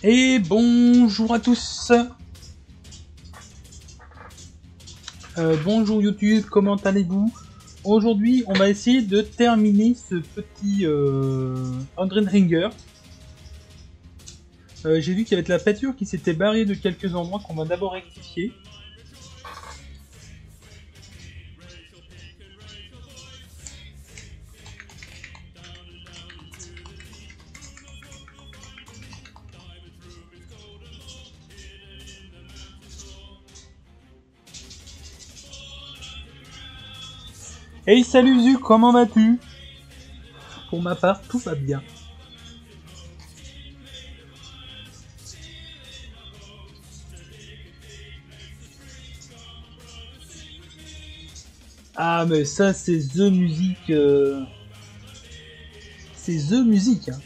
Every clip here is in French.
Et bonjour à tous. Bonjour YouTube, comment allez-vous? Aujourd'hui, on va essayer de terminer ce petit Elden Ringer. J'ai vu qu'il y avait de la peinture qui s'était barrée de quelques endroits qu'on va d'abord rectifier. Hey, salut Zu, comment vas-tu? Pour ma part, tout va bien. Ah, mais ça, c'est The Music. C'est The Music. Hein.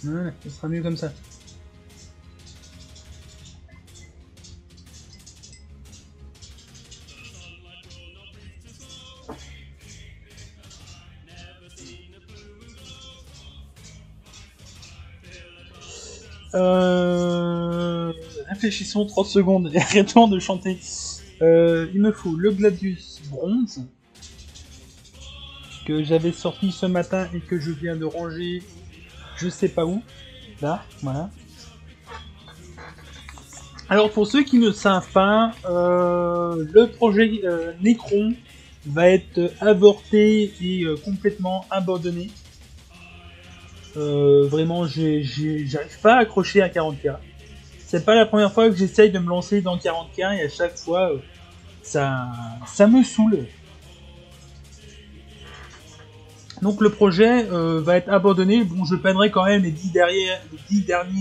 Ouais, ce sera mieux comme ça. Réfléchissons 30 secondes et arrêtons de chanter. Il me faut le Gladius bronze que j'avais sorti ce matin et que je viens de ranger je sais pas où. Là, voilà. Alors pour ceux qui ne savent pas, le projet Necron va être avorté et complètement abandonné. Vraiment, j'arrive pas à accrocher à 40k. C'est pas la première fois que j'essaye de me lancer dans 40k et à chaque fois, ça me saoule. Donc le projet va être abandonné. Bon, je peindrai quand même les 10 derniers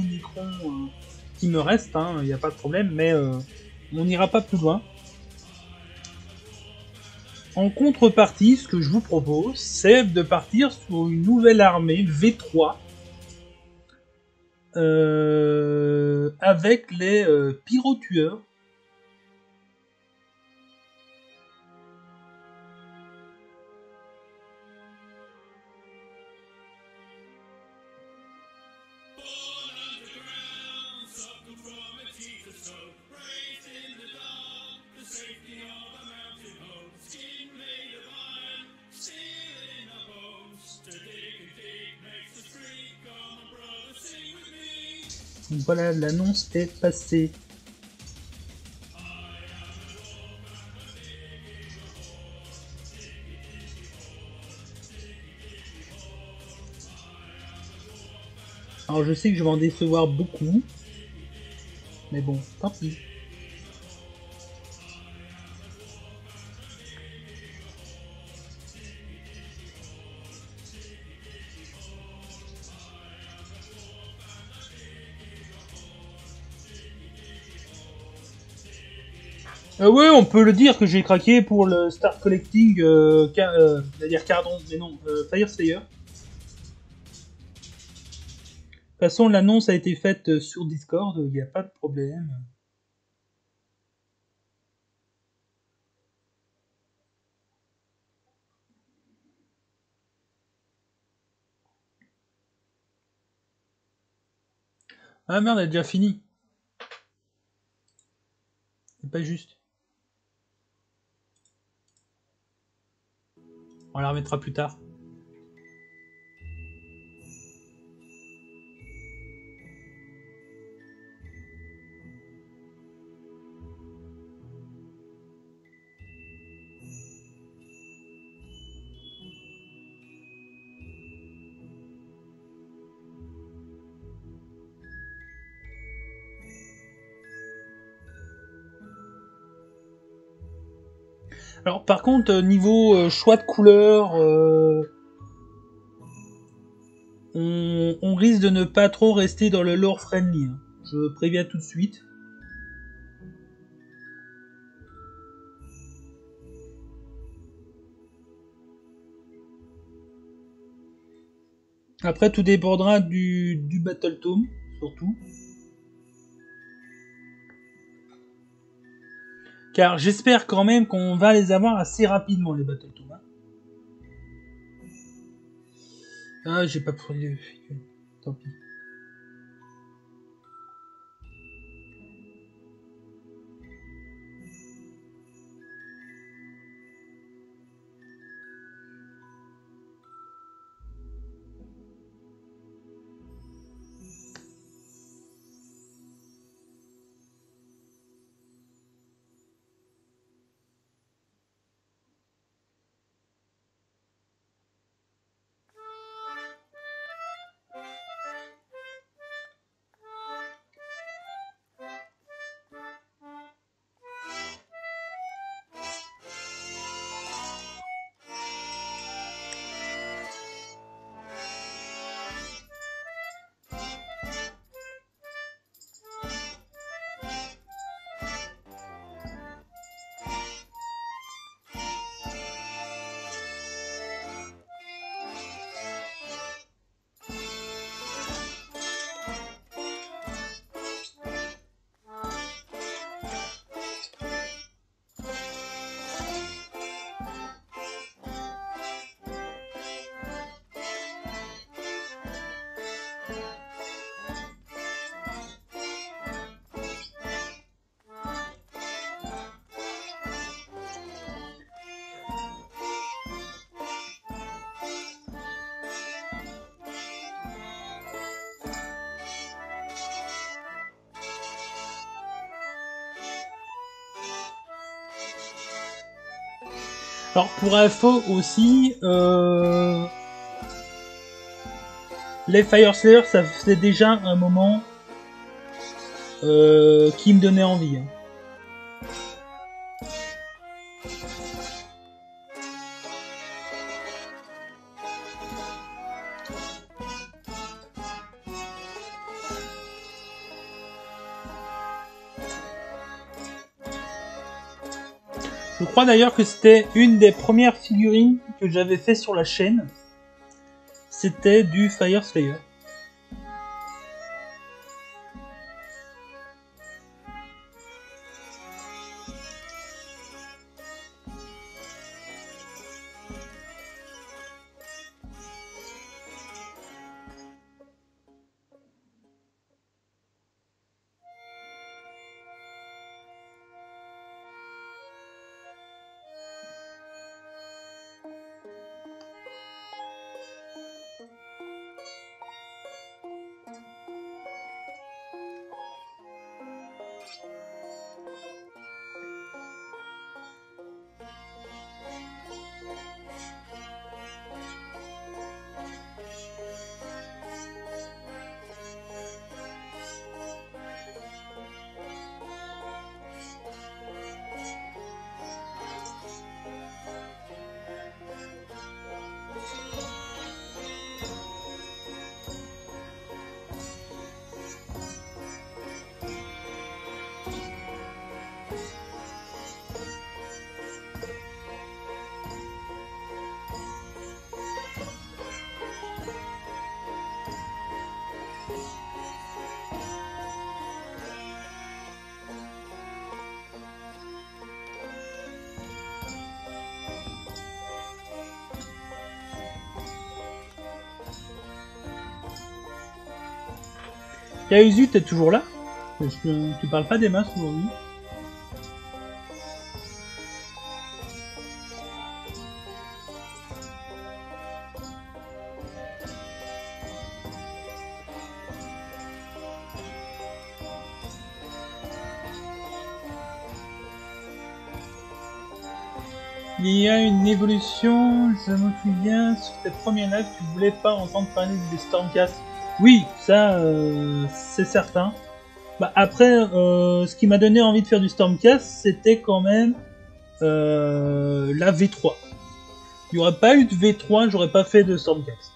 Necrons qui me restent, il n'y a pas de problème, mais on n'ira pas plus loin. En contrepartie, ce que je vous propose, c'est de partir sur une nouvelle armée V3 avec les pyrotueurs. Donc voilà, l'annonce est passée. Alors je sais que je vais en décevoir beaucoup, mais bon, tant pis. Ouais, on peut le dire que j'ai craqué pour le Start Collecting, c'est-à-dire Cardon, mais non, Fire Slayer. De toute façon, l'annonce a été faite sur Discord, il n'y a pas de problème. Ah merde, elle est déjà finie. C'est pas juste. On la remettra plus tard. Alors par contre, niveau choix de couleur, on risque de ne pas trop rester dans le lore friendly. Hein. Je préviens tout de suite. Après, tout dépendra du Battle Tome, surtout. Car j'espère quand même qu'on va les avoir assez rapidement, les Battletoads. Hein. Ah, j'ai pas pris de figurines. Tant pis. Alors pour info aussi, les Fire Slayer, ça faisait déjà un moment qui me donnait envie. Hein. Je crois d'ailleurs que c'était une des premières figurines que j'avais fait sur la chaîne. C'était du Fire Slayer. Kauzu, t'es toujours là? Tu parles pas des masses aujourd'hui? Il y a une évolution, je me souviens, sur tes premiers lives, tu voulais pas entendre parler des Stormcast. Oui, ça, c'est certain. Bah, après, ce qui m'a donné envie de faire du Stormcast, c'était quand même la V3. Il n'y aurait pas eu de V3, j'aurais pas fait de Stormcast.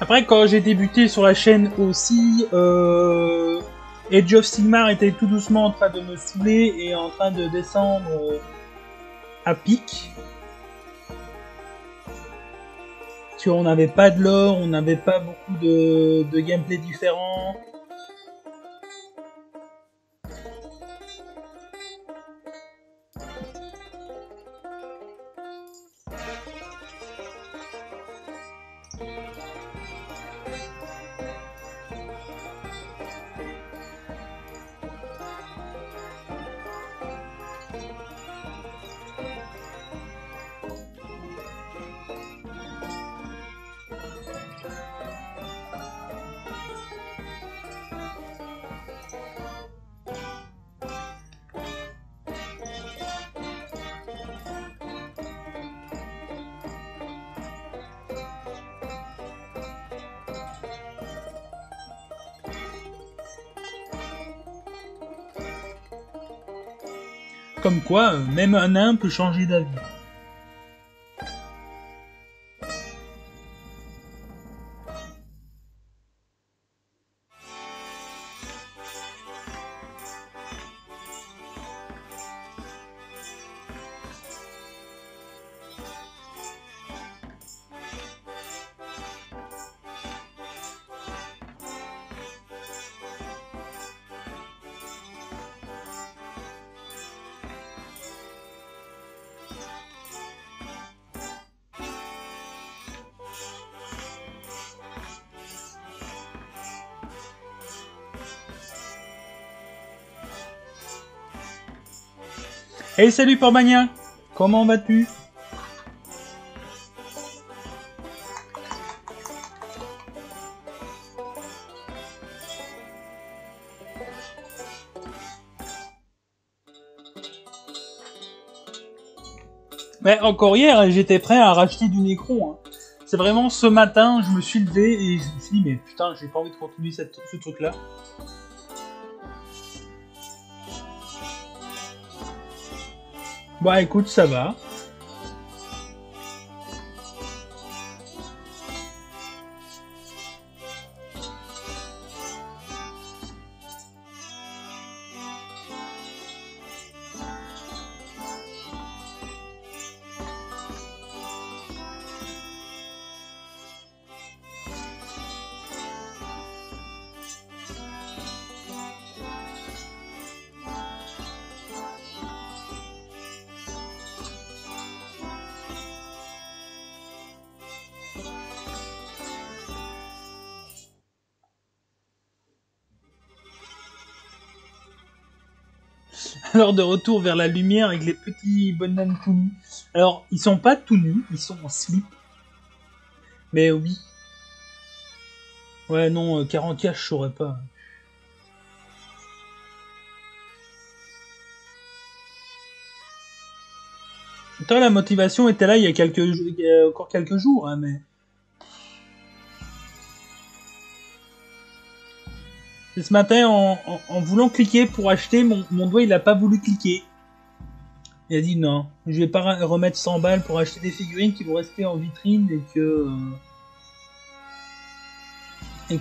Après, quand j'ai débuté sur la chaîne aussi, Age of Sigmar était tout doucement en train de me saouler et en train de descendre à pic. Parce qu'on n'avait pas de lore, on n'avait pas beaucoup de gameplay différents. Comme quoi, même un nain peut changer d'avis. Hey, salut Pormania, comment vas-tu? Mais encore hier, j'étais prêt à racheter du Necron. Hein. C'est vraiment ce matin, je me suis levé et je me suis dit, mais putain, j'ai pas envie de continuer ce truc-là. Bah écoute, ça va. Alors de retour vers la lumière avec les petits bonhommes tout nus. Alors, ils sont pas tout nus, ils sont en slip. Mais oui. Ouais, non, 40K, je saurais pas. Toi, la motivation était là il y a encore quelques jours, hein, mais... Et ce matin, en voulant cliquer pour acheter, mon doigt, il a pas voulu cliquer. Il a dit non, je vais pas remettre 100 balles pour acheter des figurines qui vont rester en vitrine et que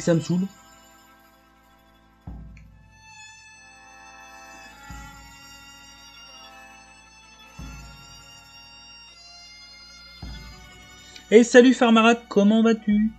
ça me saoule. Et salut Farmarat, comment vas-tu?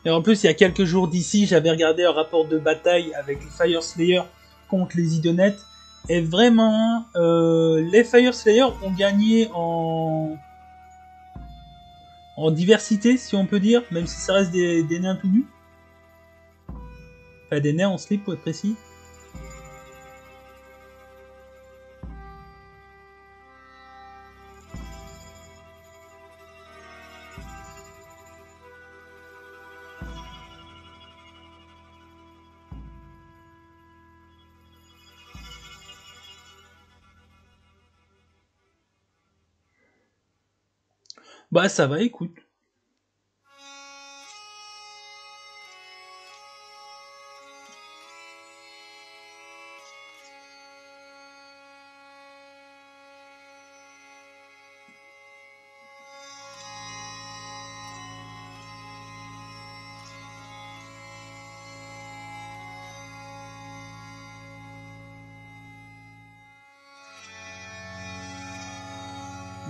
Et en plus, il y a quelques jours d'ici, j'avais regardé un rapport de bataille avec les Fire Slayer contre les Idionettes. Et vraiment, les Fire Slayer ont gagné en diversité, si on peut dire, même si ça reste des nains tout nus. Enfin, des nains en slip, pour être précis. Bah ça va, écoute.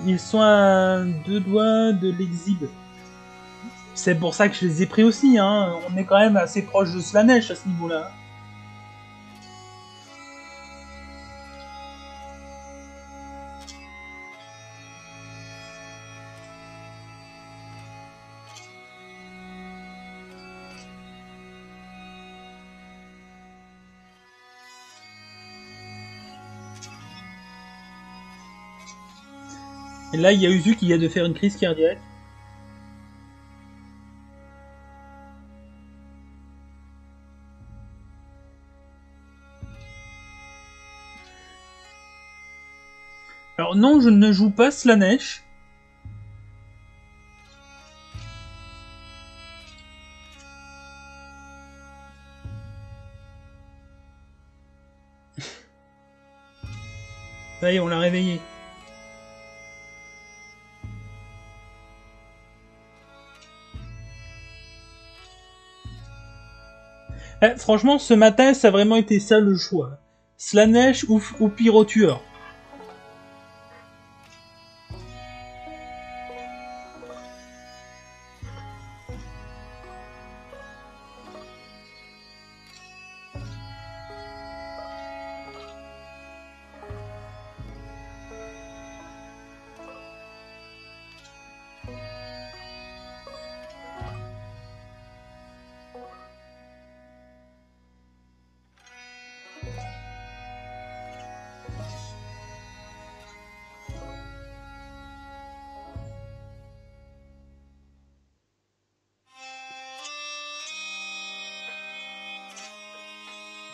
Ils sont à 2 doigts de l'exhib. C'est pour ça que je les ai pris aussi, hein. On est quand même assez proche de Slanesh à ce niveau-là. Et là, il y a Uzu qui vient de faire une crise cardiaque. Alors non, je ne joue pas Slanesh. Ça y est, on l'a réveillé. Franchement, ce matin, ça a vraiment été ça le choix. Slanesh ou Pyrotueur.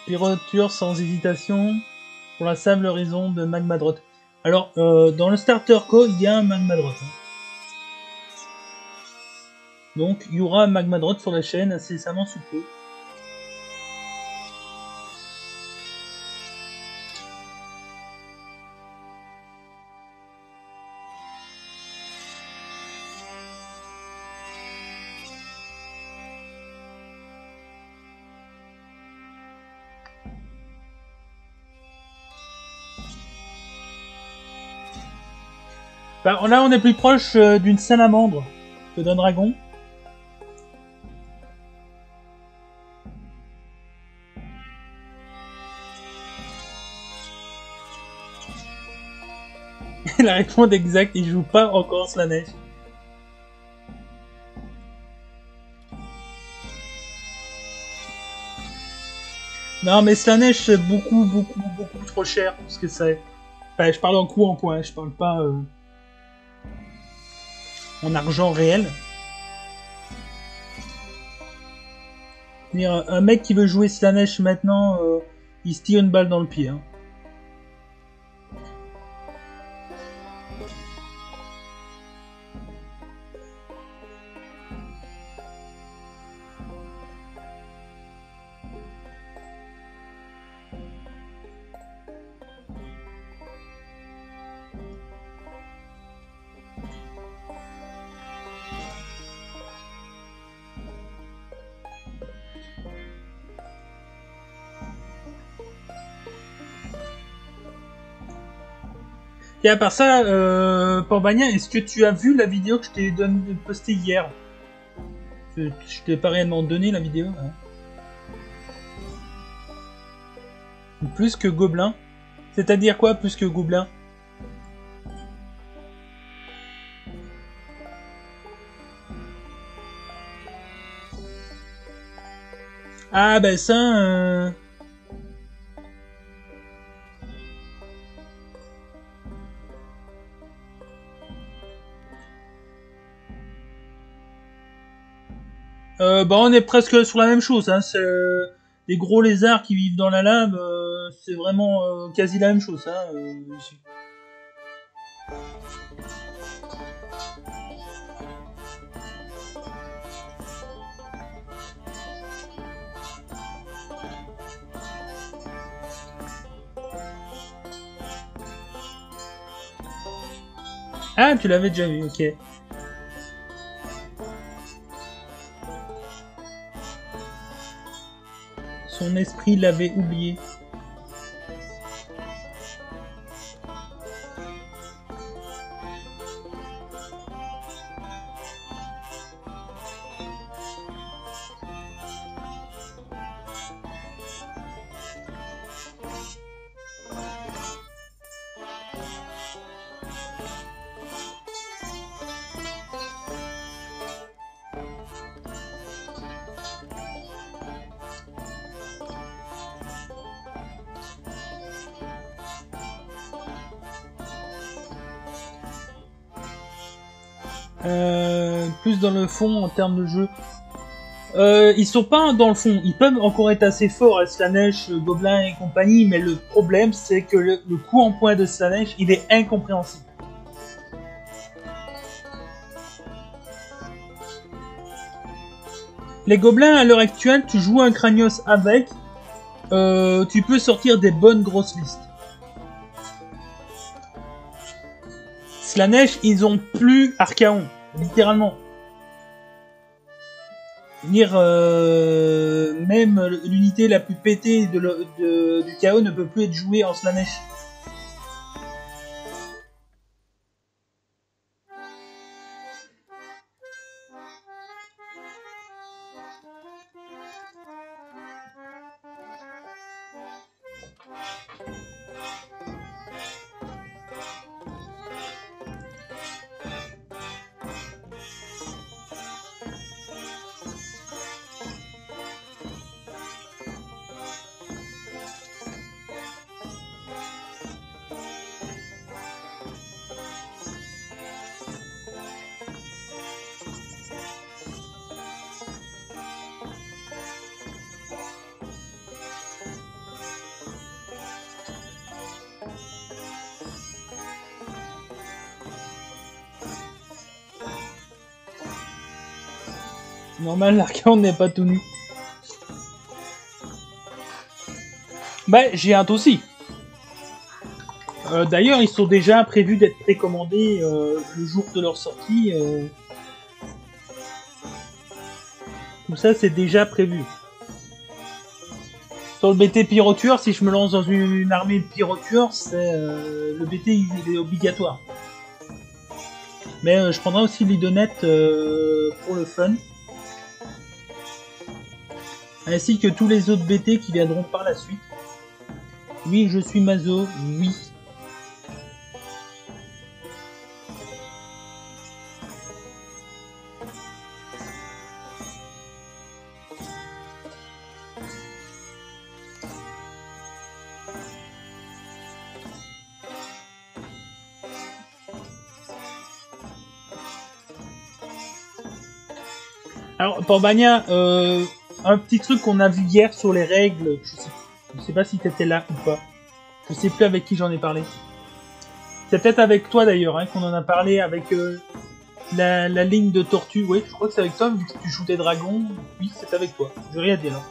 Pyrotueur sans hésitation, pour la simple raison de Magmadrot. Alors, dans le starter code, il y a un Magmadrot. Hein. Donc, il y aura un Magmadrot sur la chaîne incessamment sous peu. Bah, là, on est plus proche d'une salamandre que d'un dragon. La réponse exacte, il joue pas encore Slanesh. Non, mais Slanesh, c'est beaucoup trop cher pour ce que c'est. Enfin, je parle en coût en point, je parle pas en argent réel. Un mec qui veut jouer Slanesh maintenant, il se tire une balle dans le pied. Hein. Et à part ça, Pambagna, est-ce que tu as vu la vidéo que je t'ai postée hier? Je t'ai pas réellement donné la vidéo. Hein. Plus que Gobelin. C'est-à-dire quoi, plus que Gobelin? Ah ben ça... bah on est presque sur la même chose, hein. C'est des gros lézards qui vivent dans la lave, c'est vraiment quasi la même chose, hein, ici. Ah, tu l'avais déjà vu, ok. Son esprit l'avait oublié. Plus dans le fond en termes de jeu. Ils sont pas dans le fond, ils peuvent encore être assez forts, Slaanesh, Gobelin et compagnie, mais le problème c'est que le coup en point de Slaanesh, il est incompréhensible. Les gobelins à l'heure actuelle, tu joues un Cranios avec, tu peux sortir des bonnes grosses listes. Slaanesh, ils ont plus Archaon, littéralement. Dire même l'unité la plus pétée du chaos ne peut plus être jouée en Slaanesh. Normal, l'Archaon n'est pas tout nu. Bah, j'ai hâte aussi. D'ailleurs, ils sont déjà prévus d'être précommandés le jour de leur sortie. Tout ça, c'est déjà prévu. Sur le BT pyrotueur, si je me lance dans une armée de pyrotueurs, c'est le BT il est obligatoire. Mais je prendrai aussi l'idonette pour le fun. Ainsi que tous les autres BT qui viendront par la suite. Oui, je suis Mazo, oui. Alors, pour Bania, un petit truc qu'on a vu hier sur les règles, je sais pas si t'étais là ou pas. Je sais plus avec qui j'en ai parlé. C'est peut-être avec toi d'ailleurs hein, qu'on en a parlé avec la ligne de tortue. Oui, je crois que c'est avec toi vu que tu joues des dragons. Oui, c'est avec toi. Je vais rien dire là.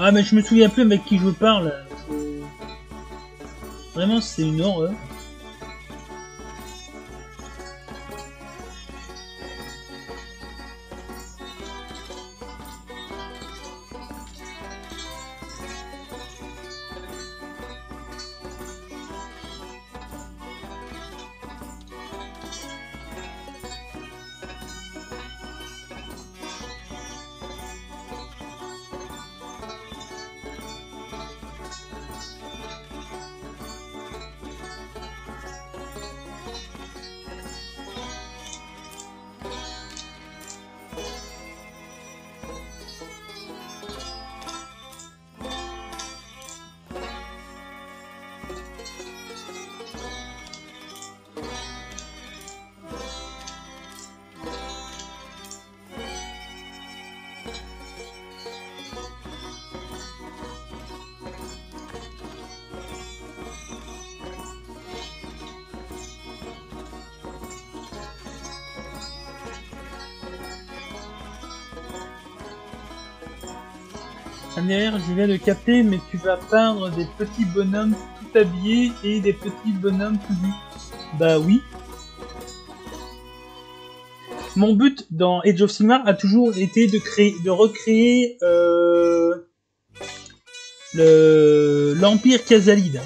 Ah mais je me souviens plus avec qui je parle. Vraiment c'est une horreur. Derrière, je viens de capter, mais tu vas peindre des petits bonhommes tout habillés et des petits bonhommes tout nus. Bah oui. Mon but dans Age of Sigmar a toujours été de recréer l'Empire Khazalid.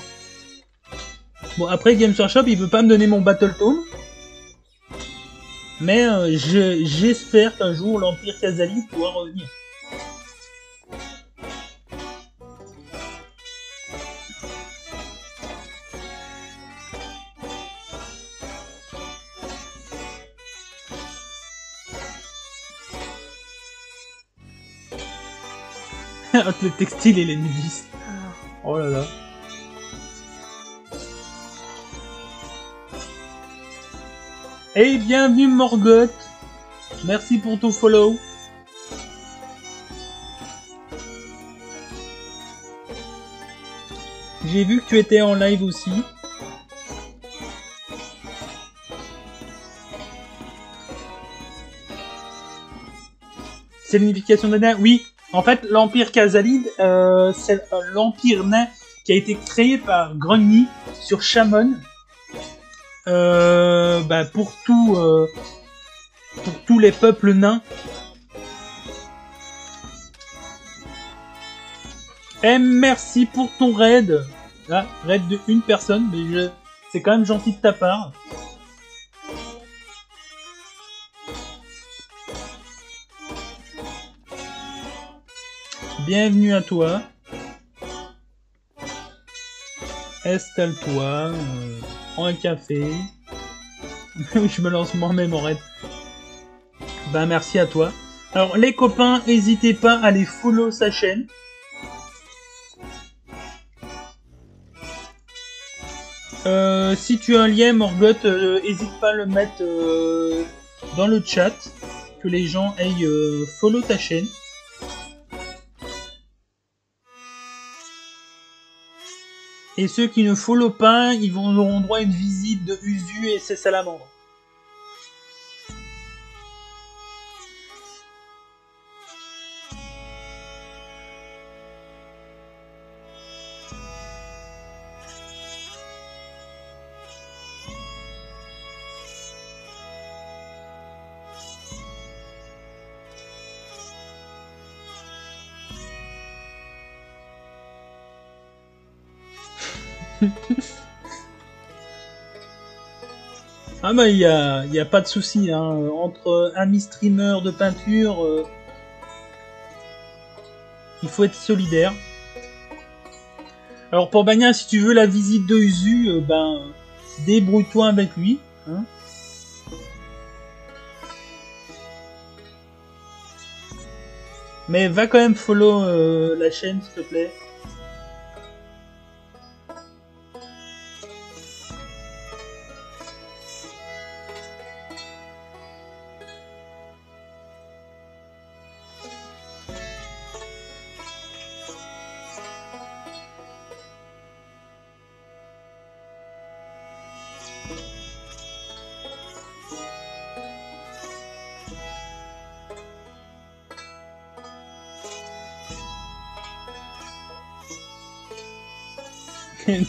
Bon, après Games Workshop, il veut pas me donner mon Battletome. Mais j'espère qu'un jour l'Empire Khazalid pourra revenir. Le textile et les nudistes. Oh là là. Et bienvenue Morgoth. Merci pour ton follow. J'ai vu que tu étais en live aussi. C'est l'unification des nains. Oui. En fait, l'Empire Khazalid, c'est l'Empire nain qui a été créé par Grunny sur Shamon. Pour tous les peuples nains. Et merci pour ton raid. Là, raid de une personne, mais c'est quand même gentil de ta part. Bienvenue à toi. Installe-toi. Prends un café. Je me lance moi-même en raid. Ben merci à toi. Alors les copains, n'hésitez pas à aller follow sa chaîne. Si tu as un lien Morgoth, n'hésite pas à le mettre dans le chat. Que les gens aillent follow ta chaîne. Et ceux qui ne follow pas, ils auront droit à une visite de Usu et ses salamandres. Ah bah y a pas de souci hein. Entre amis streamers de peinture, il faut être solidaire. Alors pour Bagna, si tu veux la visite de Usu, débrouille-toi avec lui. Hein. Mais va quand même follow la chaîne s'il te plaît.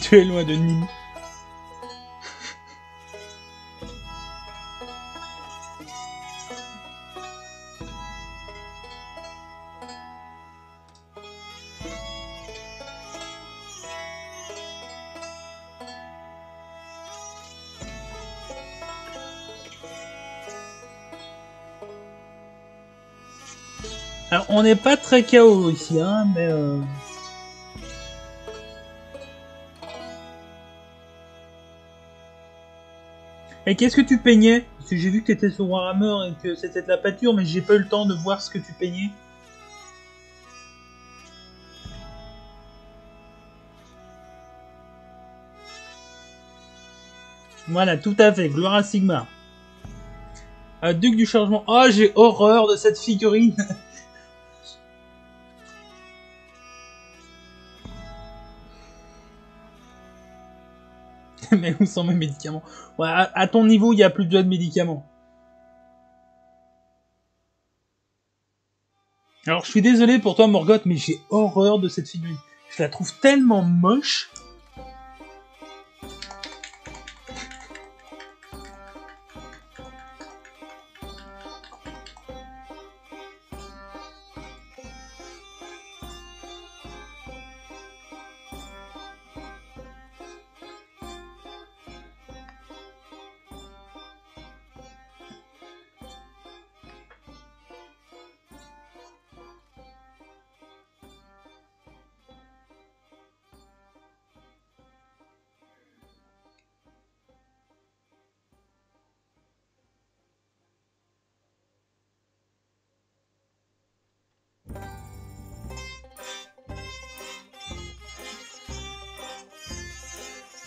Tu es loin de Nîmes. Alors on n'est pas très KO ici, hein, mais Et qu'est-ce que tu peignais? Parce que j'ai vu que t'étais sur Warhammer et que c'était de la peinture, mais j'ai pas eu le temps de voir ce que tu peignais. Voilà, tout à fait, gloire à Sigmar. Duc du changement. Oh, j'ai horreur de cette figurine. Mais où sont mes médicaments? Ouais, à ton niveau, il n'y a plus besoin de médicaments. Alors, je suis désolé pour toi, Morgoth, mais j'ai horreur de cette figurine. Je la trouve tellement moche.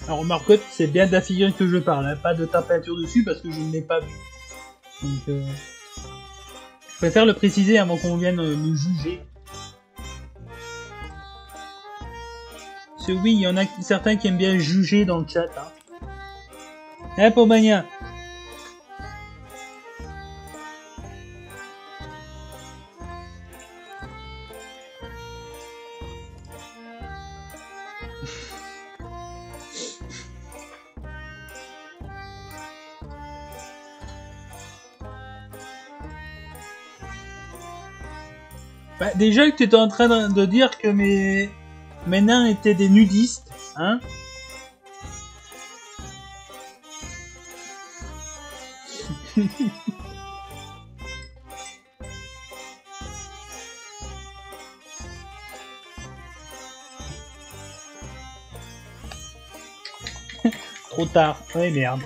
Alors Morgoth, c'est bien de la figurine que je parle, hein, pas de ta peinture dessus parce que je ne l'ai pas vue. Donc, je préfère le préciser avant qu'on vienne me juger. Parce que oui, il y en a certains qui aiment bien juger dans le chat. Hein, Pomania. Bah, déjà que tu étais en train de dire que mes nains étaient des nudistes, hein. Trop tard, ouais merde.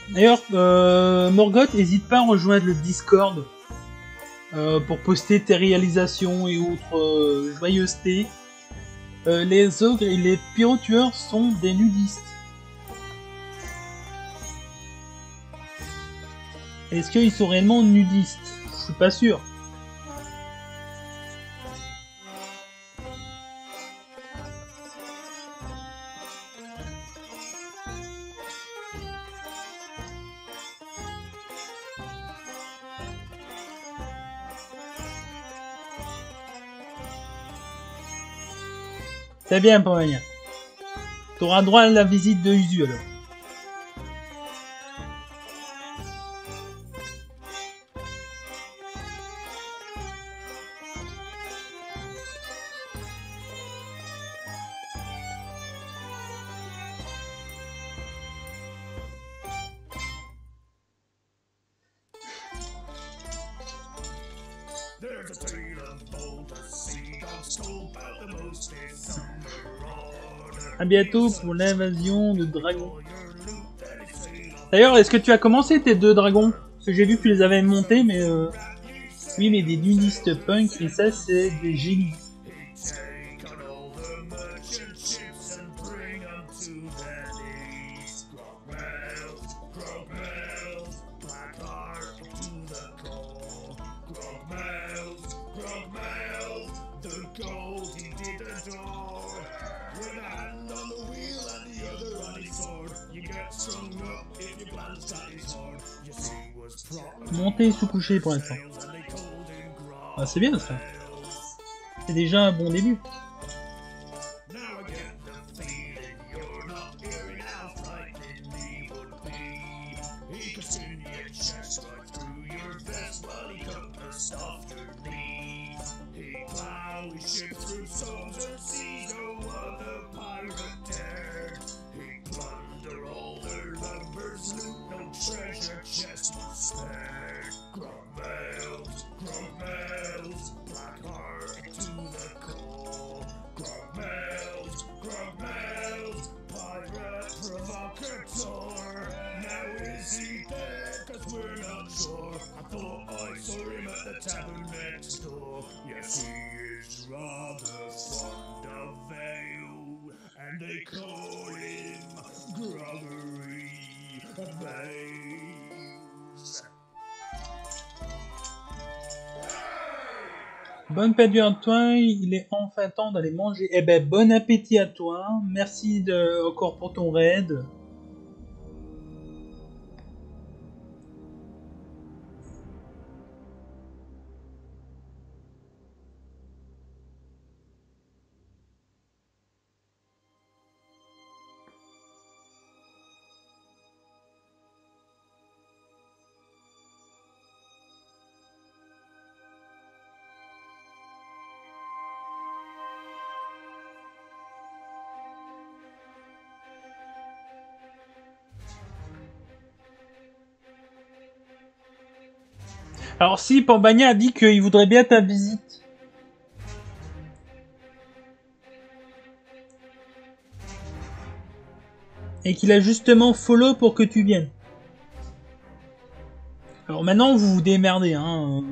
D'ailleurs, Morgoth, n'hésite pas à rejoindre le Discord pour poster tes réalisations et autres joyeusetés. Les ogres et les pyrotueurs sont des nudistes. Est-ce qu'ils sont réellement nudistes? Je suis pas sûr. C'est bien, Pomania. T'auras droit à la visite de Usu alors. À bientôt pour l'invasion de dragons. D'ailleurs, est-ce que tu as commencé tes 2 dragons? Parce que j'ai vu que tu les avais montés, mais oui, mais des nudistes punk, et ça, c'est des génies. Monter et sous-coucher pour l'instant. Ah, c'est bien ça. C'est déjà un bon début. Bonne période à toi, il est enfin temps d'aller manger. Eh ben, bon appétit à toi. Merci encore pour ton raid. Alors si, Pambagna a dit qu'il voudrait bien ta visite. Et qu'il a justement follow pour que tu viennes. Alors maintenant, vous vous démerdez, hein.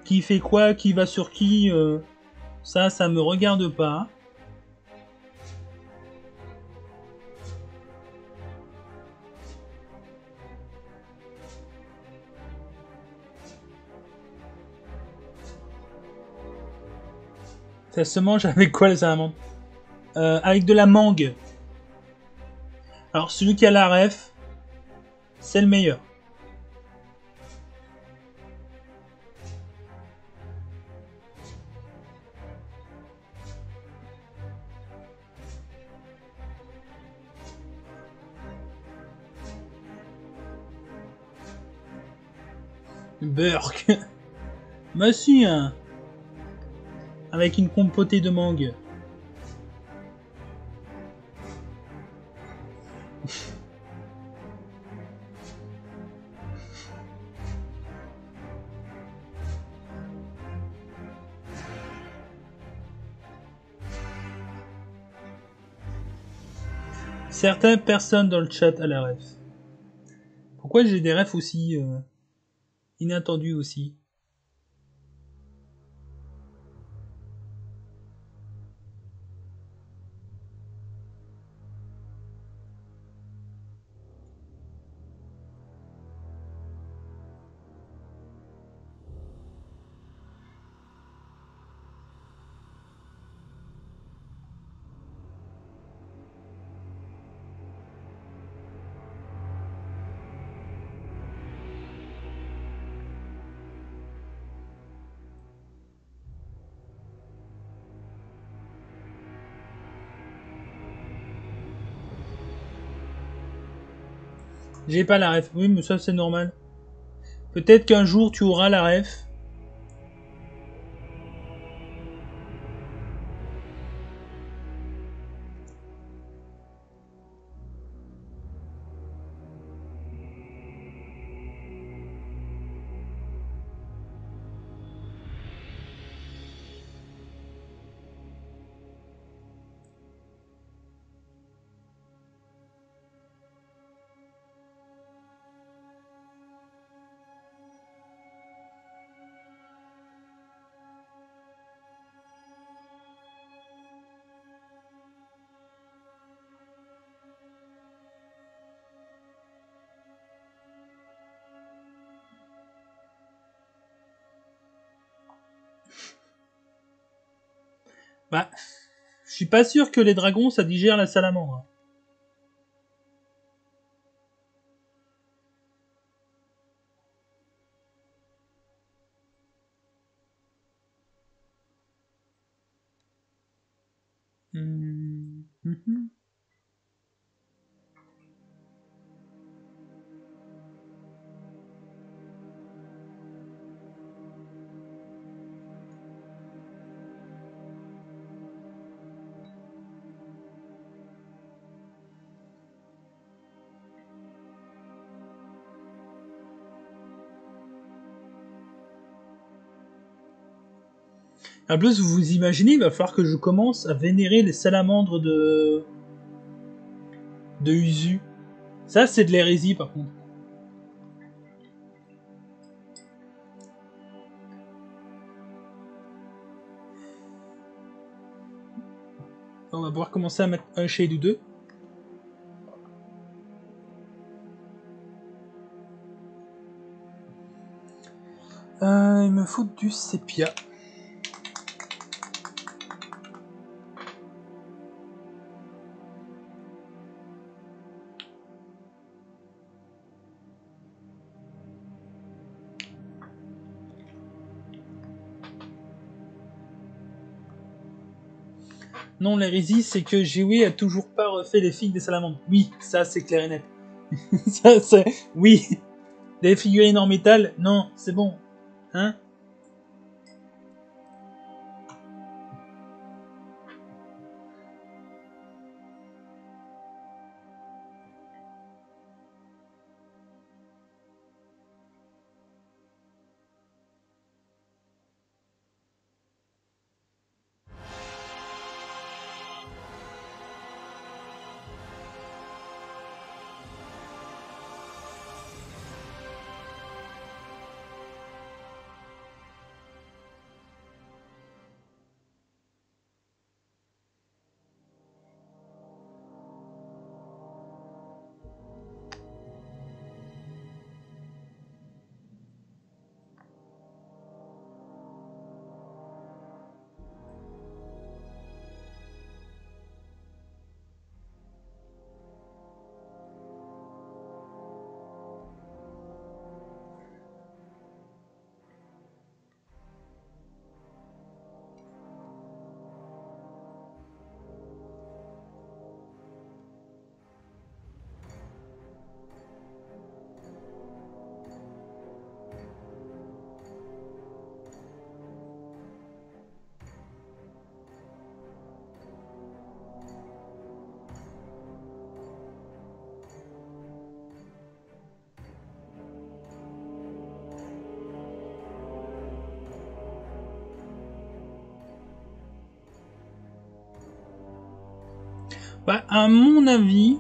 Qui fait quoi, qui va sur qui, ça me regarde pas. Ça se mange avec quoi les salamandres? Avec de la mangue. Alors celui qui a la ref, c'est le meilleur. Burk. Bah si, hein. Avec une compotée de mangue. Certaines personnes dans le chat à la ref. Pourquoi j'ai des refs aussi inattendus aussi? J'ai pas la ref. Oui, mais ça c'est normal. Peut-être qu'un jour tu auras la ref. Bah, je suis pas sûr que les dragons ça digère la salamandre. En plus, vous vous imaginez, il va falloir que je commence à vénérer les salamandres de Usu. Ça, c'est de l'hérésie, par contre. On va pouvoir commencer à mettre un shade ou deux. Il me faut du sépia. Non, l'hérésie, c'est que Jiwi a toujours pas refait les filles des salamandres. Oui, ça c'est clair et net. Ça c'est... Oui. Des figurines en métal, non, c'est bon. Hein? Bah, à mon avis...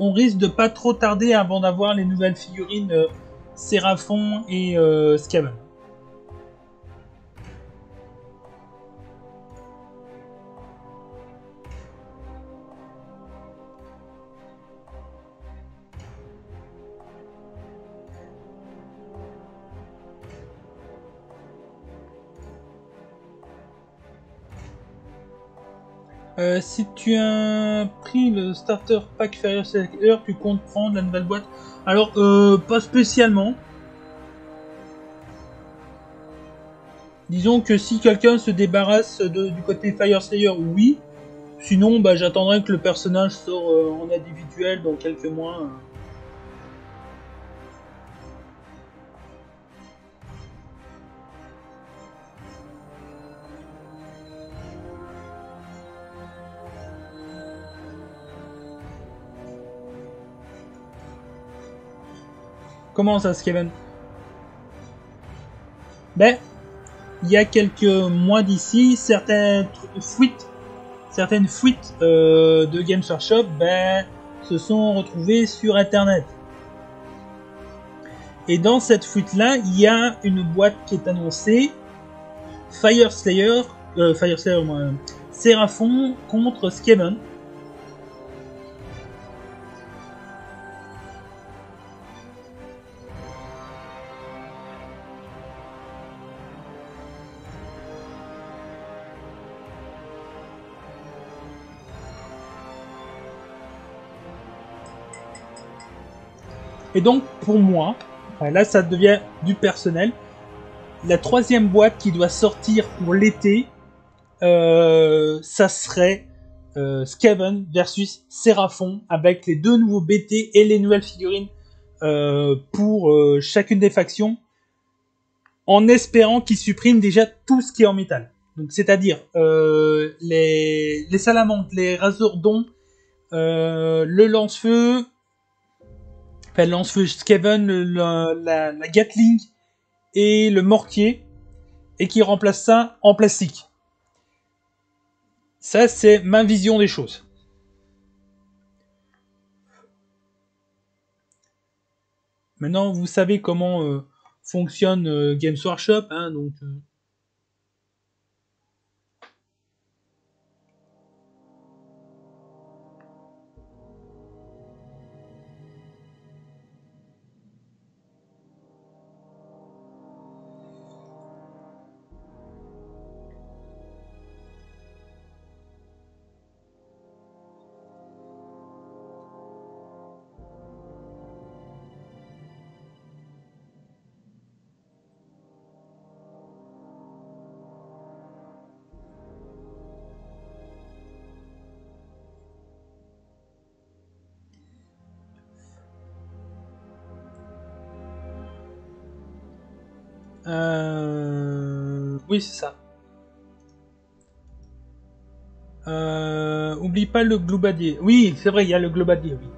on risque de pas trop tarder avant d'avoir les nouvelles figurines Séraphon et Skaven. Si tu as pris le starter pack Fire Slayer, tu comptes prendre la nouvelle boîte? Alors, pas spécialement. Disons que si quelqu'un se débarrasse du côté Fire Slayer, oui. Sinon, bah, j'attendrai que le personnage sort en individuel dans quelques mois. Comment ça, Skaven? Ben, il y a quelques mois d'ici, certaines fuites de Games Workshop se sont retrouvées sur Internet. Et dans cette fuite-là, il y a une boîte qui est annoncée, Séraphon contre Skaven. Et donc, pour moi, là ça devient du personnel, la troisième boîte qui doit sortir pour l'été, ça serait Skaven versus Séraphon, avec les deux nouveaux BT et les nouvelles figurines pour chacune des factions, en espérant qu'ils suppriment déjà tout ce qui est en métal. Donc, c'est-à-dire les salamandres, les razordons, le lance-feu, enfin le lance-feu Skaven, la Gatling et le mortier, et qui remplace ça en plastique. Ça, c'est ma vision des choses. Maintenant, vous savez comment fonctionne Games Workshop, hein, donc... Oui, c'est ça. Oublie pas le globadier. Oui, c'est vrai, il y a le globadier, oui.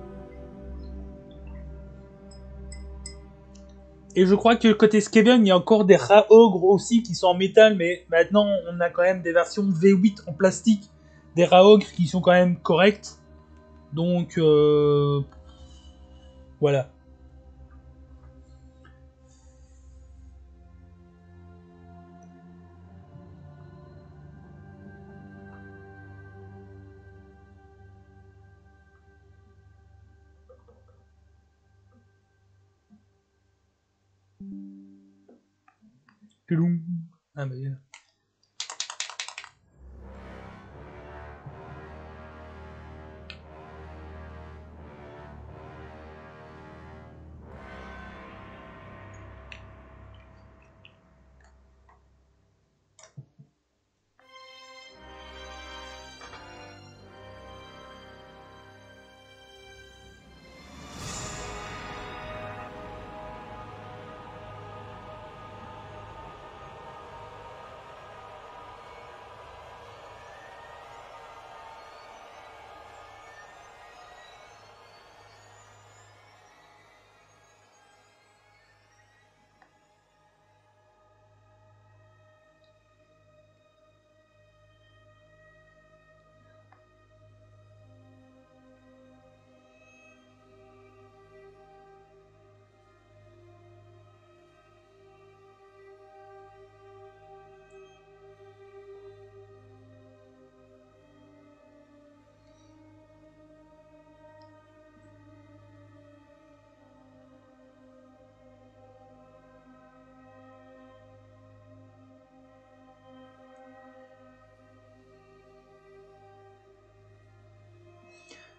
Et je crois que côté Skaven, il y a encore des rats ogres aussi qui sont en métal, mais maintenant on a quand même des versions V8 en plastique, des rats ogres qui sont quand même corrects. Donc voilà. Peloum. Ah bah,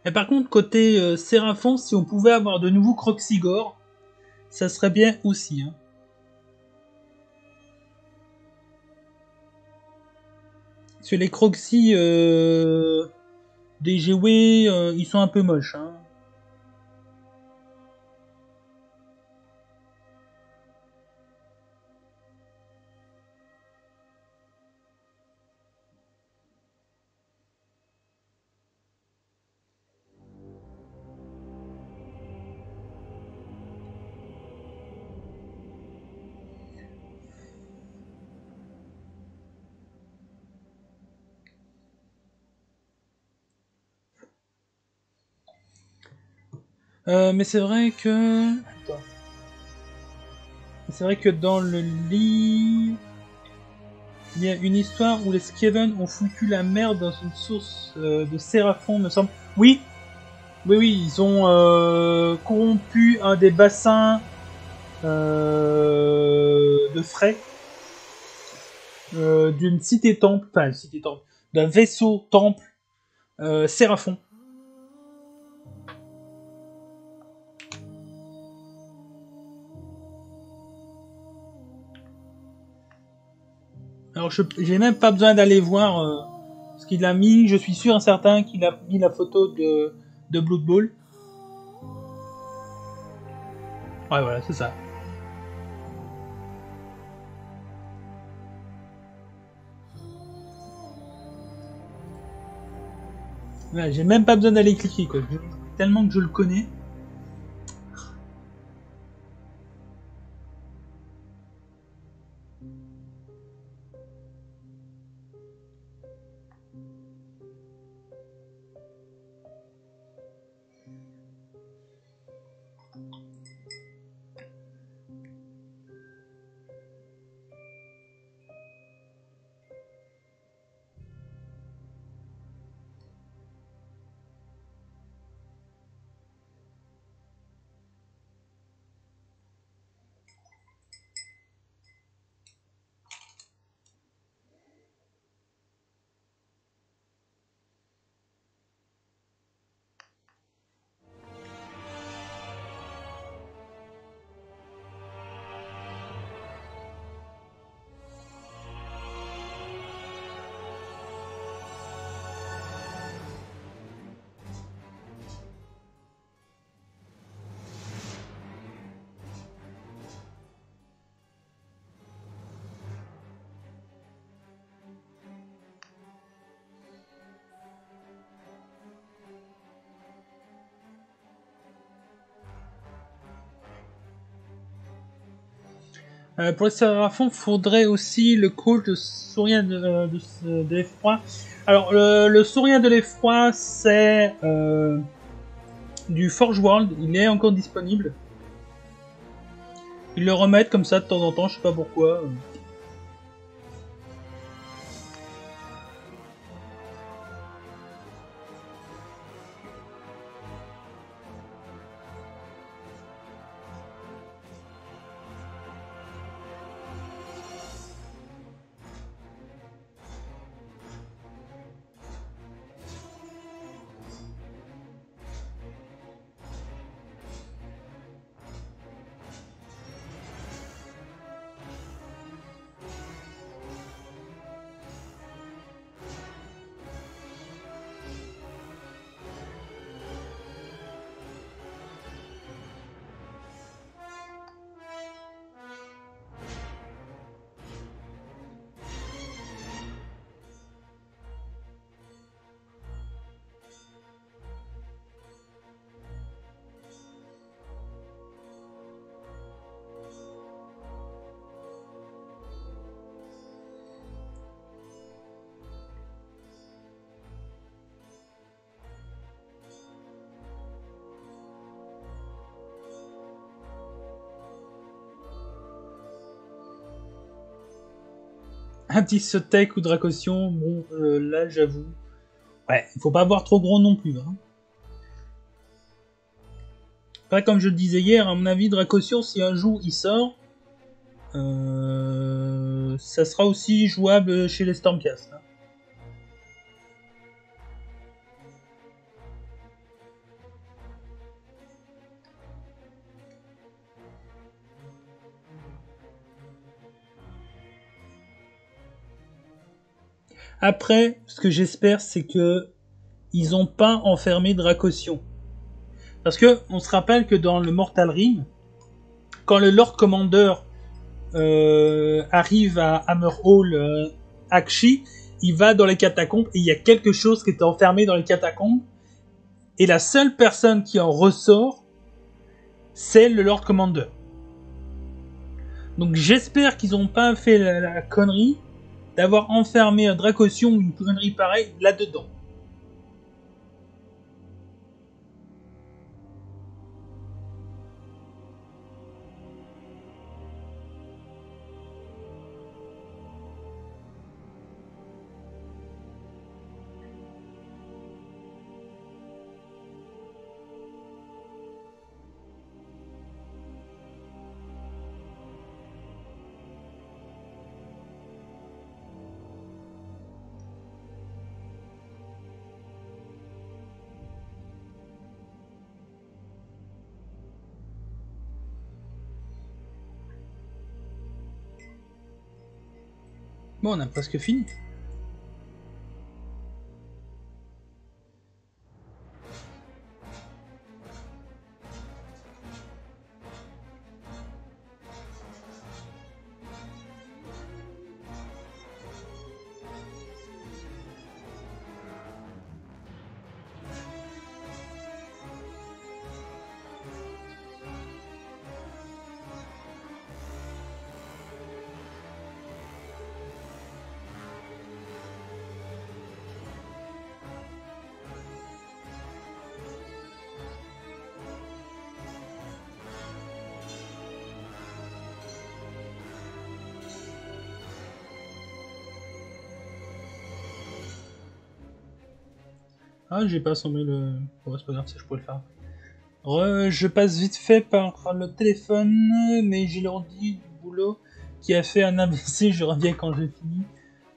Et par contre, côté Séraphon, si on pouvait avoir de nouveaux Croxigore, ça serait bien aussi. Hein. Parce que les Croxy des GW, ils sont un peu moches. Hein. Mais c'est vrai que... Attends. C'est vrai que dans le livre, il y a une histoire où les Skaven ont foutu la merde dans une source de Séraphon, me semble. Oui, oui, ils ont corrompu un des bassins de frais d'une cité-temple, enfin cité-temple, d'un vaisseau-temple Séraphon. Alors j'ai même pas besoin d'aller voir ce qu'il a mis. Je suis sûr et certain qu'il a mis la photo de Blood Bowl. Ouais, voilà, c'est ça. Ouais, j'ai même pas besoin d'aller cliquer, quoi. Tellement que je le connais. Pour les serveurs à fond, faudrait aussi le coach de Saurien de l'effroi. Alors, le Saurien de l'effroi, c'est du Forge World. Il est encore disponible. Ils le remettent comme ça de temps en temps, je sais pas pourquoi. Un petit Sotek ou Dracosion, bon, là j'avoue. Ouais, il faut pas avoir trop gros non plus. Hein. Après, comme je le disais hier, à mon avis, Dracosion, si un jour il sort, ça sera aussi jouable chez les Stormcast. Hein. Après, ce que j'espère, c'est que ils ont pas enfermé Dracosion. Parce que on se rappelle que dans le Mortal Rim, quand le Lord Commander arrive à Hammerhall Akshi, il va dans les catacombes et il y a quelque chose qui est enfermé dans les catacombes. Et la seule personne qui en ressort, c'est le Lord Commander. Donc j'espère qu'ils n'ont pas fait la connerie d'avoir enfermé un Dracosion ou une connerie pareille là-dedans. Bon, on a presque fini. Ah, j'ai pas assemblé le... Bon, c'est pas grave, ça je pourrais le faire. Je passe vite fait par le téléphone, mais j'ai l'ordi du boulot qui a fait un AVC, je reviens quand j'ai fini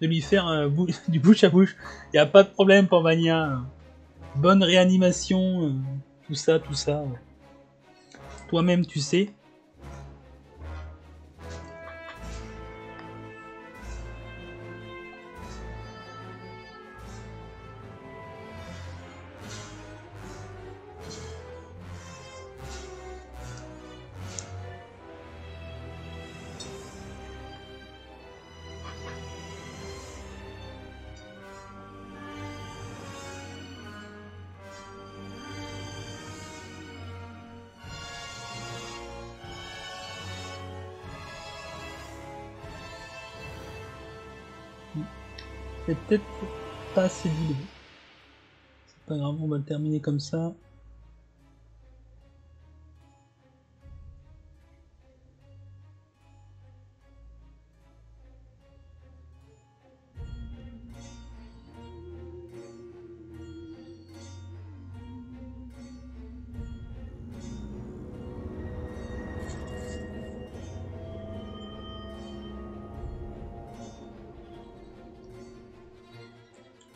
de lui faire du bouche à bouche. Y a pas de problème pour Mania. Bonne réanimation, tout ça, tout ça. Toi-même, tu sais. C'est peut-être pas assez boulot. C'est pas grave, on va le terminer comme ça.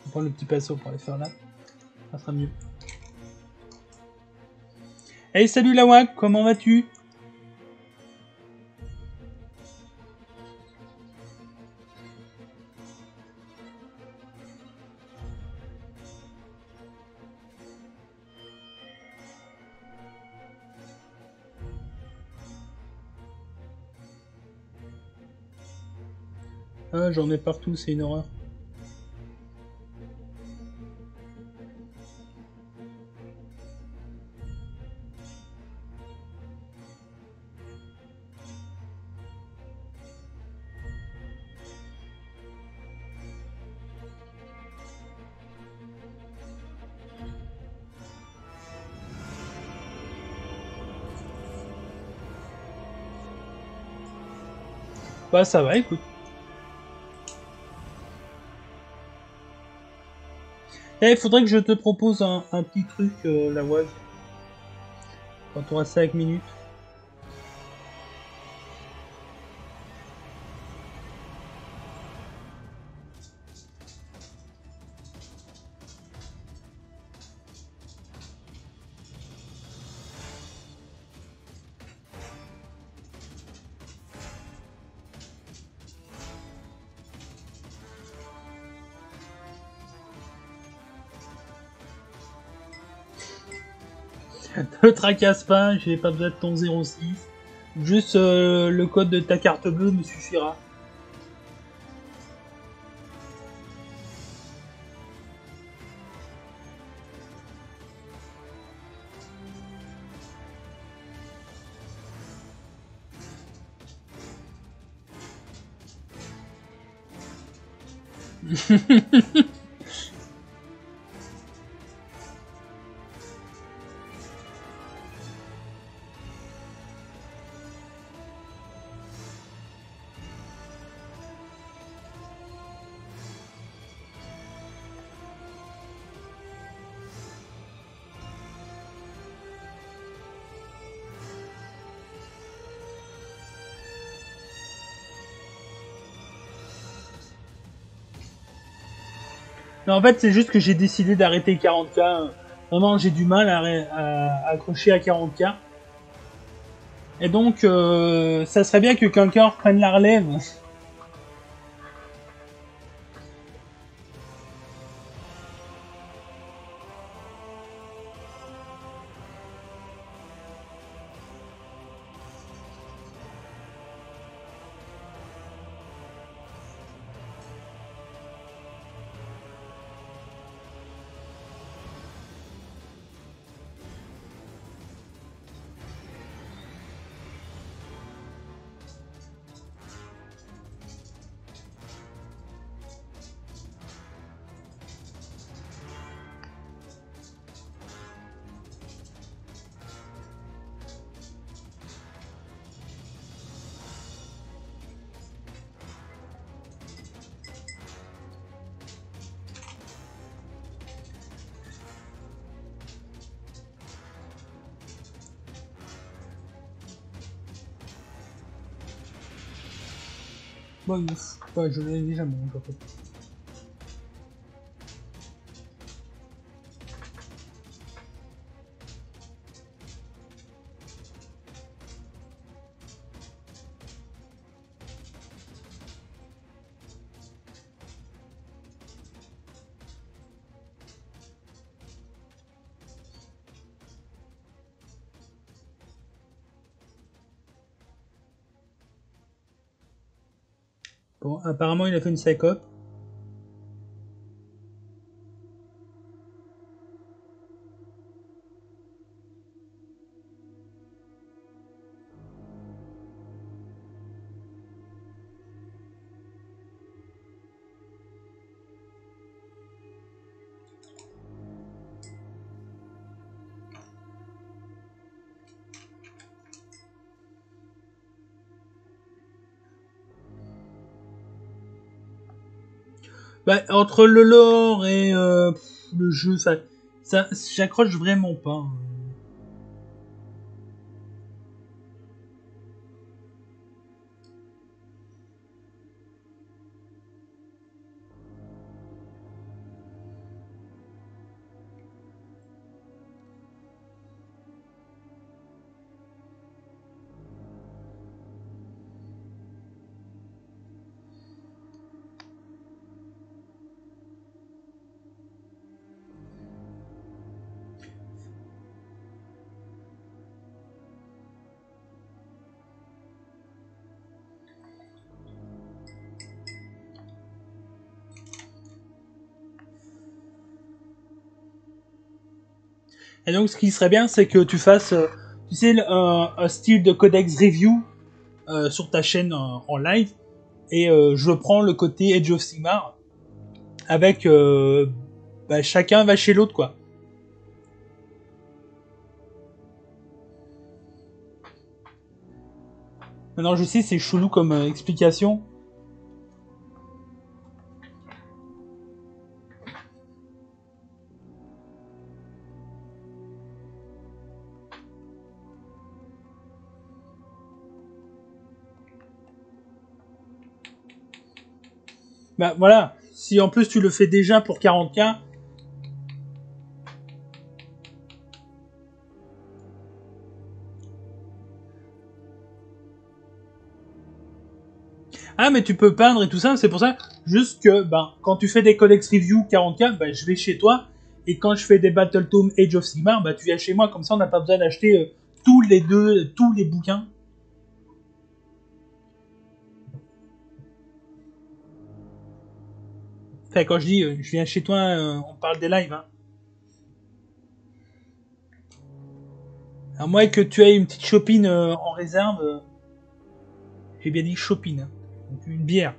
On prend le petit pinceau pour aller faire là. Ça sera mieux. Hey, salut Lawak, comment vas-tu? Ah, j'en ai partout, c'est une horreur. Bah ça va, écoute. Eh, faudrait que je te propose un petit truc, Lawak. Quand tu auras 5 minutes. Ne tracasse pas, j'ai pas besoin de ton 06. Juste le code de ta carte bleue me suffira. Non, en fait, c'est juste que j'ai décidé d'arrêter 40K. Vraiment, j'ai du mal à accrocher à 40K. Et donc, ça serait bien que quelqu'un reprenne la relève. Bon, ouais, je l'ai déjà mangé en fait. Bon, apparemment, il a fait une syncope. Bah, entre le lore et le jeu, ça j'accroche vraiment pas, hein. Et donc, ce qui serait bien, c'est que tu fasses, tu sais, un style de codex review sur ta chaîne en live. Et je prends le côté Age of Sigmar avec bah, chacun va chez l'autre, quoi. Maintenant, je sais, c'est chelou comme explication. Bah voilà, si en plus tu le fais déjà pour 40K. Ah, mais tu peux peindre et tout ça, c'est pour ça. Juste que, ben, quand tu fais des codex review 40K, ben, je vais chez toi. Et quand je fais des Battle Tome Age of Sigmar, ben, tu viens chez moi. Comme ça, on n'a pas besoin d'acheter tous les bouquins. Enfin, quand je dis je viens chez toi, on parle des lives, hein. À moins que tu aies une petite chopine en réserve. J'ai bien dit chopine, hein. Donc une bière.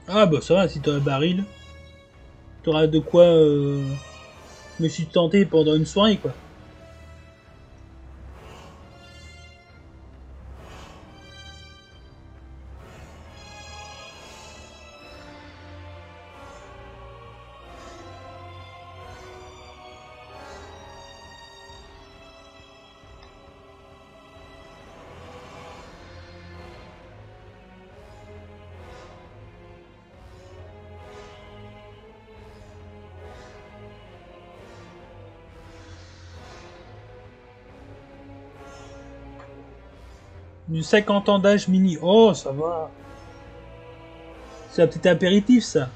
Ah bah ça va, si t'as un baril, t'auras de quoi me sustenter pendant une soirée, quoi. Du 50 ans d'âge mini. Oh, ça va. C'est un petit apéritif, ça.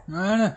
Voilà.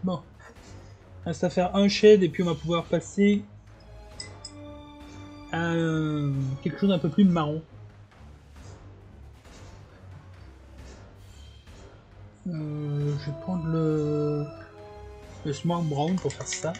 Bon. Reste à faire un shade et puis on va pouvoir passer à quelque chose d'un peu plus marron. Je vais prendre le Smart Brown pour faire ça.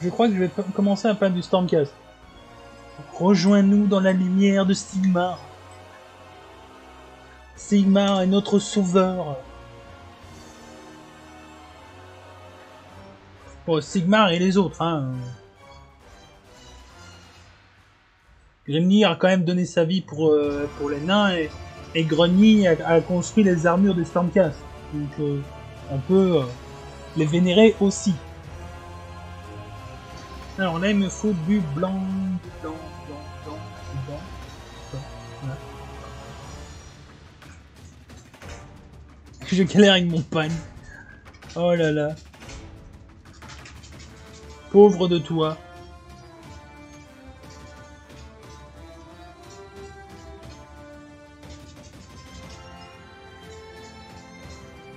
Je crois que je vais commencer à peindre du Stormcast. Rejoins-nous dans la lumière de Sigmar. Sigmar est notre sauveur. Bon, Sigmar et les autres, hein. Grimnir a quand même donné sa vie pour les nains et Grenier a construit les armures des Stormcast. Donc on peut les vénérer aussi. Alors là il me faut du blanc, blanc. Voilà. Je galère avec mon pagne. Oh là là. Pauvre de toi.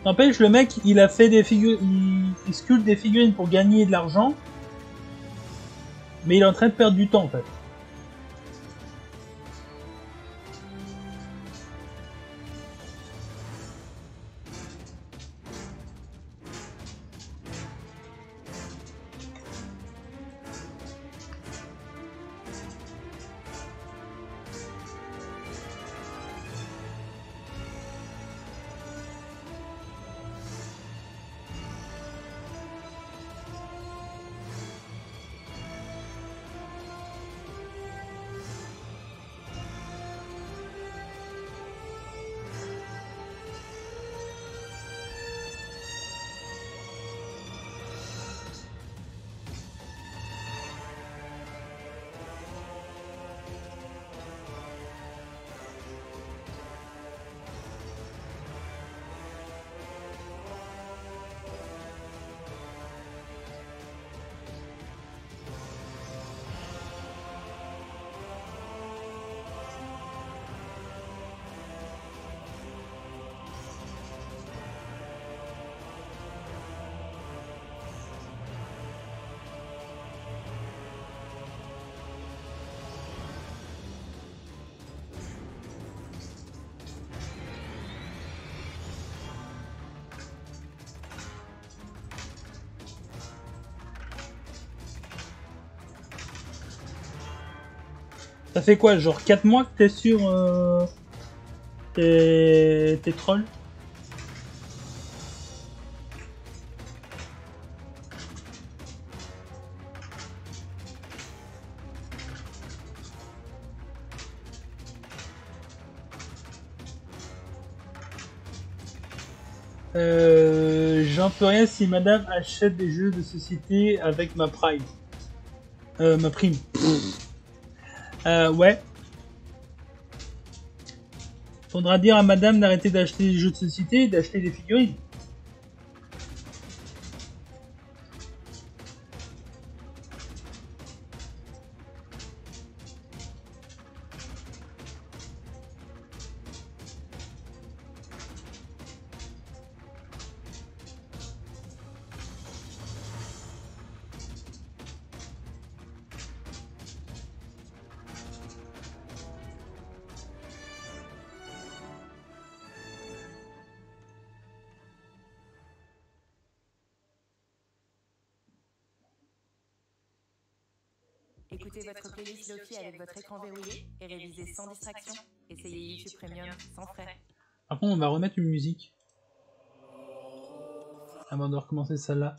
N'empêche, le mec, il a fait des figures, il sculpte des figurines pour gagner de l'argent, mais il est en train de perdre du temps en fait. Ça fait quoi, genre 4 mois que t'es sur tes trolls? J'en peux rien si madame achète des jeux de société avec ma prime. Ma prime. Ouais. Faudra dire à madame d'arrêter d'acheter des jeux de société et d'acheter des figurines. Écoutez votre playlist Lofi avec votre écran verrouillé et révisez sans distraction. Essayez YouTube Premium sans frais. Par contre, on va remettre une musique avant de recommencer celle-là.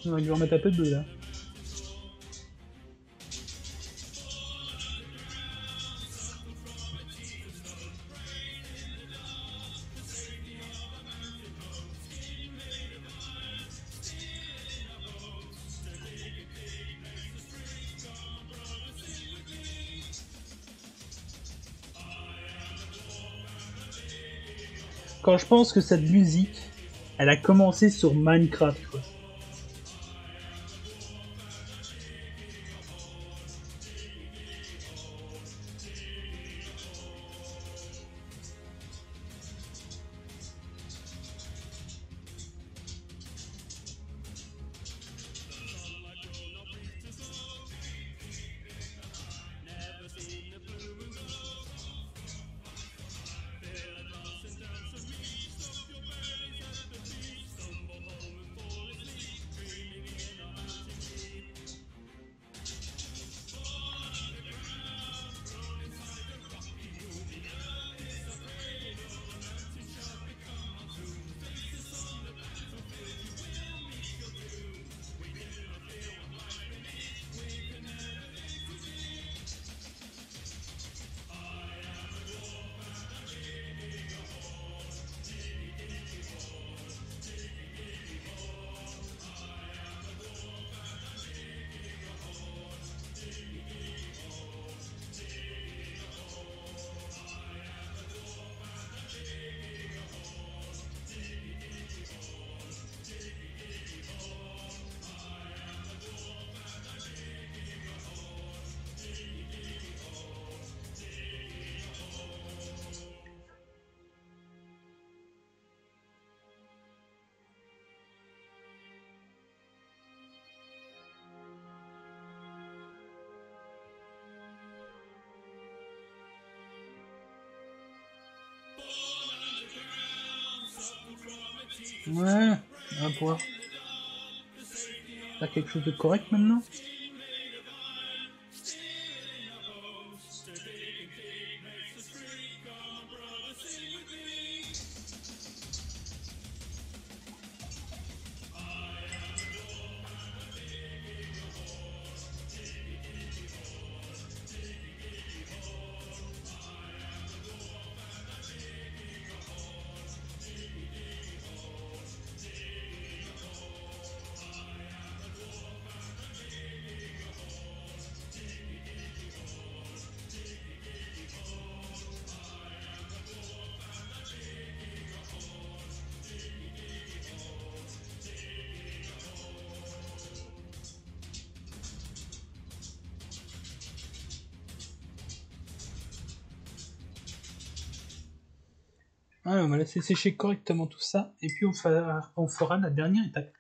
On va lui remettre un peu de bleu là. Quand je pense que cette musique, elle a commencé sur Minecraft, quoi. Ouais, on va pouvoir faire quelque chose de correct maintenant. Ah, on va laisser sécher correctement tout ça, et puis on fera la dernière étape.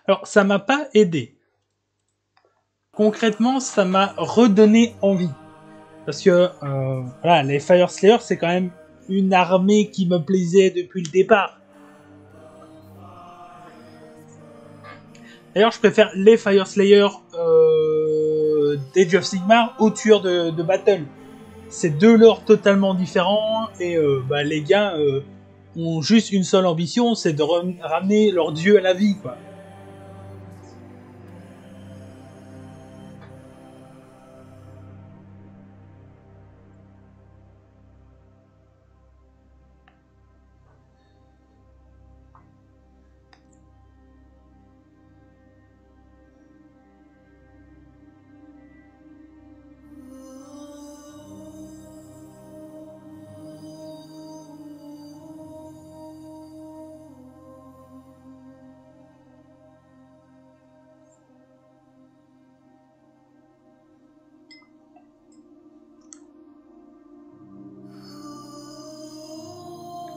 Alors, ça m'a pas aidé. Concrètement, ça m'a redonné envie. Parce que, voilà, les Fire Slayers, c'est quand même une armée qui me plaisait depuis le départ. D'ailleurs, je préfère les Fire Slayers d'Age of Sigmar aux tueurs de Battle. C'est deux lores totalement différents, et les gars ont juste une seule ambition, c'est de ramener leur dieu à la vie, quoi.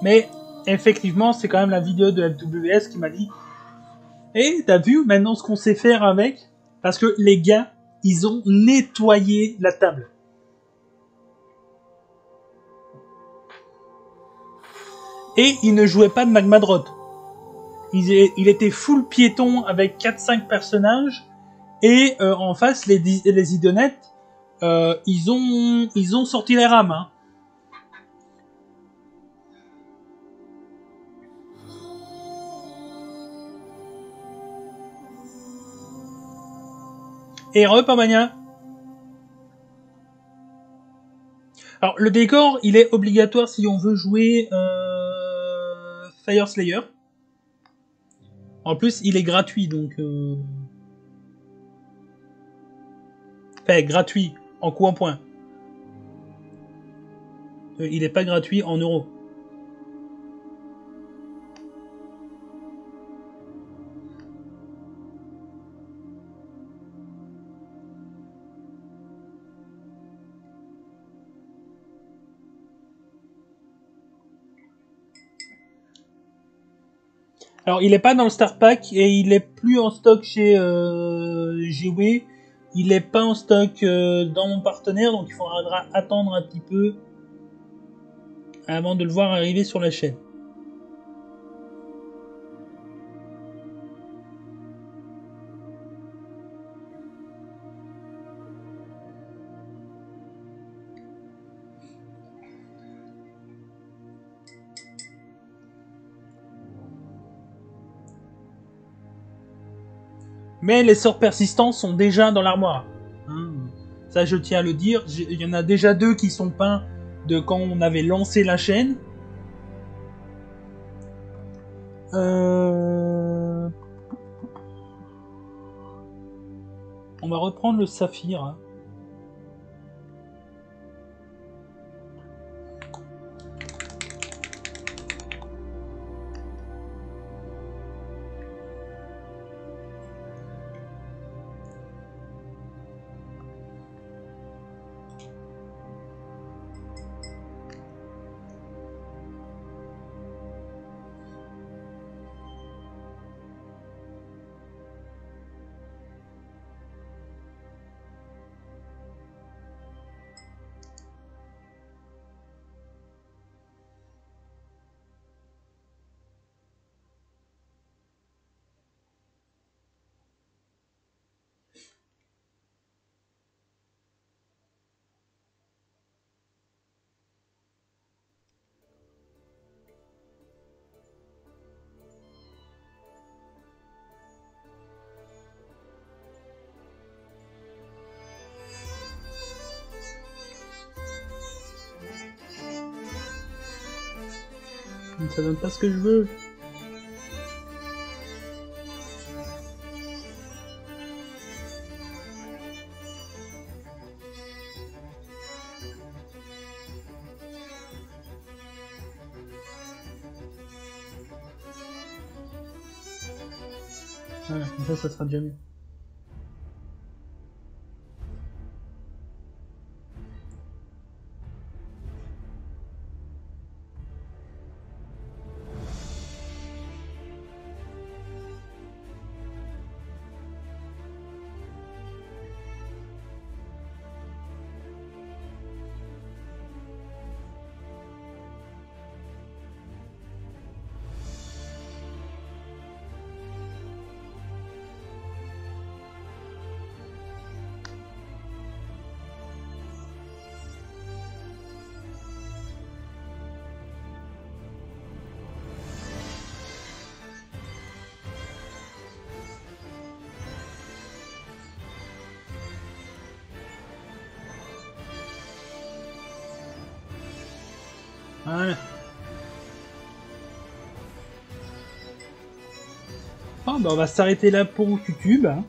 Mais effectivement, c'est quand même la vidéo de FWS qui m'a dit « Eh, t'as vu maintenant ce qu'on sait faire avec ?» Parce que les gars, ils ont nettoyé la table. Et ils ne jouaient pas de Magmadrot. Il était full piéton avec 4-5 personnages. Et en face, les idonettes, ils ont sorti les rames. Hein. Et Pamania. Alors, le décor, il est obligatoire si on veut jouer Fire Slayer. En plus, il est gratuit, donc... Enfin, gratuit, en coup en point. Il est pas gratuit en euros. Alors, il est pas dans le Star Pack et il est plus en stock chez GW. Il est pas en stock dans mon partenaire, donc il faudra attendre un petit peu avant de le voir arriver sur la chaîne. Mais les sorts persistants sont déjà dans l'armoire. Hein. Ça, je tiens à le dire. Il y en a déjà 2 qui sont peints de quand on avait lancé la chaîne. On va reprendre le saphir. Hein. Ça donne pas ce que je veux. Voilà, comme ça sera déjà mieux. Voilà. Oh, bah on va s'arrêter là pour YouTube. Hein.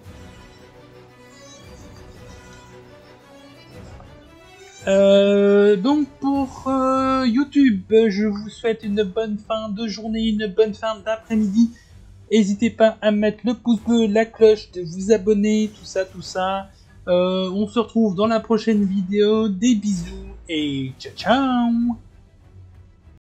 Donc pour YouTube, je vous souhaite une bonne fin de journée, une bonne fin d'après-midi. N'hésitez pas à mettre le pouce bleu, la cloche, de vous abonner, tout ça, tout ça. On se retrouve dans la prochaine vidéo. Des bisous et ciao ciao.